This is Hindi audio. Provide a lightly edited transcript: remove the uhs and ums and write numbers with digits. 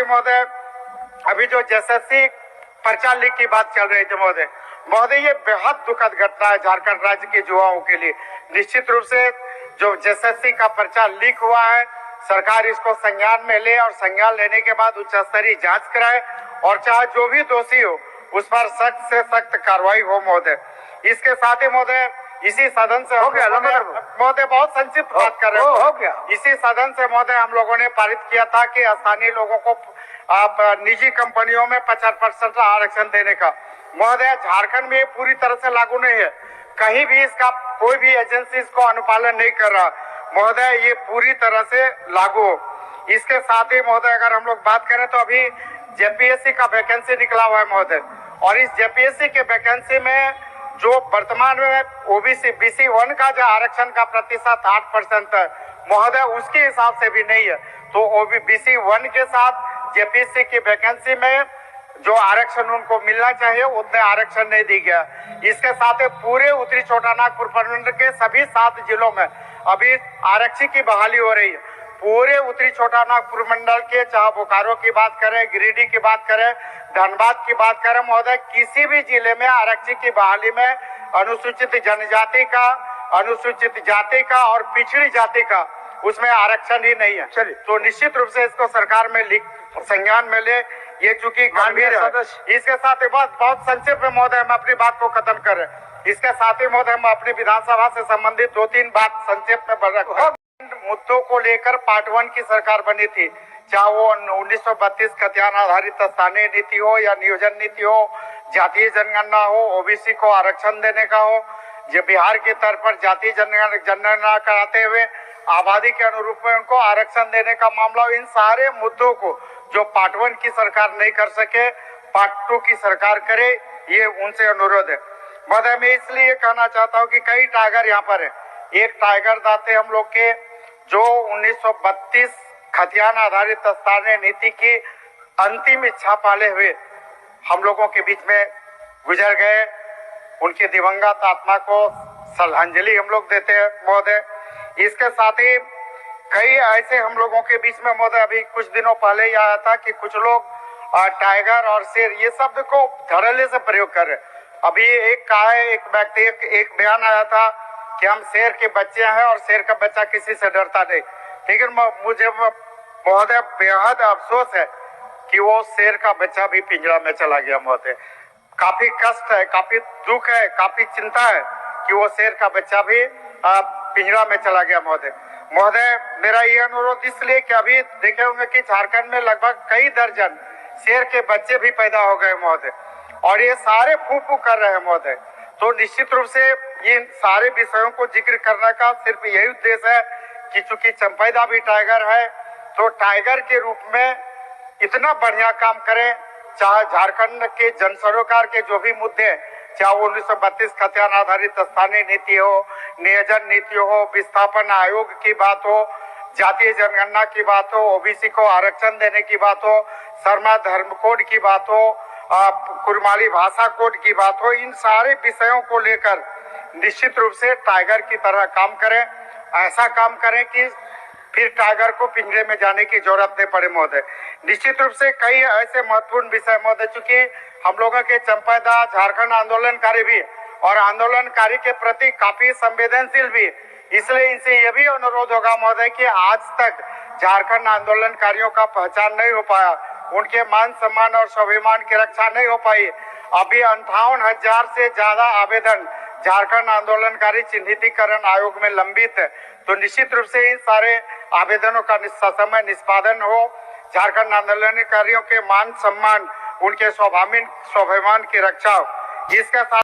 ही महोदय अभी जो एसएससी पर्चा लीक की बात चल रही थी महोदय, ये बेहद दुखद घटना है झारखंड राज्य के युवाओं के लिए। निश्चित रूप से जो एसएससी का पर्चा लीक हुआ है, सरकार इसको संज्ञान में ले और संज्ञान लेने के बाद उच्च स्तरीय जांच कराए और चाहे जो भी दोषी हो उस पर सख्त से सख्त कार्रवाई हो महोदय। इसके साथ ही महोदय इसी सदन से महोदय बहुत संक्षिप्त बात कर रहे हैं। इसी सदन से महोदय हम लोगों ने पारित किया था कि स्थानीय लोगों को निजी कंपनियों में 50% आरक्षण देने का। महोदय झारखंड में पूरी तरह से लागू नहीं है, कहीं भी इसका कोई भी एजेंसी इसको अनुपालन नहीं कर रहा महोदय, ये पूरी तरह से लागू हो। इसके साथ ही महोदय अगर हम लोग बात करें तो अभी जेपीएससी का वैकेंसी निकला हुआ है महोदय, और इस जेपीएससी के वैकेंसी में जो वर्तमान में ओबीसी BC1 का जो आरक्षण का प्रतिशत 8% है महोदय, उसके हिसाब से भी नहीं है। तो BC1 के साथ जेपीएससी की वैकेंसी में जो आरक्षण उनको मिलना चाहिए उतने आरक्षण नहीं दी गया। इसके साथ ही पूरे उत्तरी छोटानागपुर प्रमंडल के सभी 7 जिलों में अभी आरक्षी की बहाली हो रही है। पूरे उत्तरी छोटानागपुर मंडल के चाहे बोकारो की बात करें, गिरिडीह की बात करें, धनबाद की बात करें महोदय, किसी भी जिले में आरक्षी की बहाली में अनुसूचित जनजाति का, अनुसूचित जाति का और पिछड़ी जाति का उसमें आरक्षण ही नहीं है। चलिए, तो निश्चित रूप से इसको सरकार में संज्ञान में ले, ये चूंकि गंभीर है। इसके साथ ही बहुत संक्षिप्त में महोदय हम अपनी बात को खत्म करें। इसके साथ ही महोदय हम अपनी विधानसभा से संबंधित 2-3 बात संक्षेप में बढ़ रखा मुद्दों को लेकर पार्ट 1 की सरकार बनी थी, चाहे वो 1932 खतियान आधारित स्थानीय नीति हो या नियोजन नीति हो, जातीय जनगणना हो, ओबीसी को आरक्षण देने का हो, जो बिहार के तर्ज पर जातीय जनगणना कराते हुए आबादी के अनुरूप में उनको आरक्षण देने का मामला, इन सारे मुद्दों को जो पार्ट 1 की सरकार नहीं कर सके पार्ट 2 की सरकार करे, ये उनसे अनुरोध है महोदय। मैं इसलिए कहना चाहता हूँ कि कई टाइगर यहाँ पर है। एक टाइगर दाते हम लोग के जो 1932 खतियान आधारित स्थानीय नीति की अंतिम इच्छा पाले हुए हम लोगों के बीच में गुजर गए, उनकी दिवंगत आत्मा को श्रद्धांजलि हम लोग देते हैं महोदय। इसके साथ ही कई ऐसे हम लोगों के बीच में महोदय अभी कुछ दिनों पहले ही आया था कि कुछ लोग टाइगर और शेर ये शब्द को धड़ल्ले से प्रयोग कर रहे। अभी एक व्यक्ति एक बयान आया था कि हम शेर के बच्चे हैं और शेर का बच्चा किसी से डरता नहीं, लेकिन मुझे महोदय बेहद अफसोस है कि वो शेर का बच्चा भी पिंजरा में चला गया महोदय। काफी कष्ट है, काफी दुख है, काफी चिंता है कि वो शेर का बच्चा भी पिंजरा में चला गया महोदय। मेरा ये अनुरोध इसलिए कि अभी देखे होंगे कि झारखंड में लगभग कई दर्जन शेर के बच्चे भी पैदा हो गए महोदय, और ये सारे फू कर रहे हैं महोदय। तो निश्चित रूप से इन सारे विषयों को जिक्र करने का सिर्फ यही उद्देश्य है कि चूंकि चंपैदा भी टाइगर है, तो टाइगर के रूप में इतना बढ़िया काम करें, चाहे झारखंड के जन सरोकार के जो भी मुद्दे, चाहे वो 1932 खतियान आधारित स्थानीय नीति हो, नियोजन नीति हो, विस्थापन आयोग की बात हो, जातीय जनगणना की बात हो, ओबीसी को आरक्षण देने की बात हो, शर्मा धर्म कोड की बात हो, कुरमाली भाषा कोड की बात हो, इन सारे विषयों को लेकर निश्चित रूप से टाइगर की तरह काम करें। ऐसा काम करें कि फिर टाइगर को पिंजरे में जाने की जरूरत नहीं पड़े महोदय। निश्चित रूप से कई ऐसे महत्वपूर्ण विषय महोदय, चूंकि हम लोगों के चंपैदा झारखंड आंदोलनकारी भी और आंदोलनकारी के प्रति काफी संवेदनशील भी, इसलिए इनसे यह भी अनुरोध होगा महोदय कि आज तक झारखंड आंदोलनकारियों का पहचान नहीं हो पाया, उनके मान सम्मान और स्वाभिमान की रक्षा नहीं हो पाई। अभी 58,000 से ज्यादा आवेदन झारखंड आंदोलनकारी चिन्हितीकरण आयोग में लंबित है, तो निश्चित रूप से इन सारे आवेदनों का समय निष्पादन हो, झारखंड आंदोलनकारियों के मान सम्मान, उनके स्वाभिमान की रक्षा हो। इसके साथ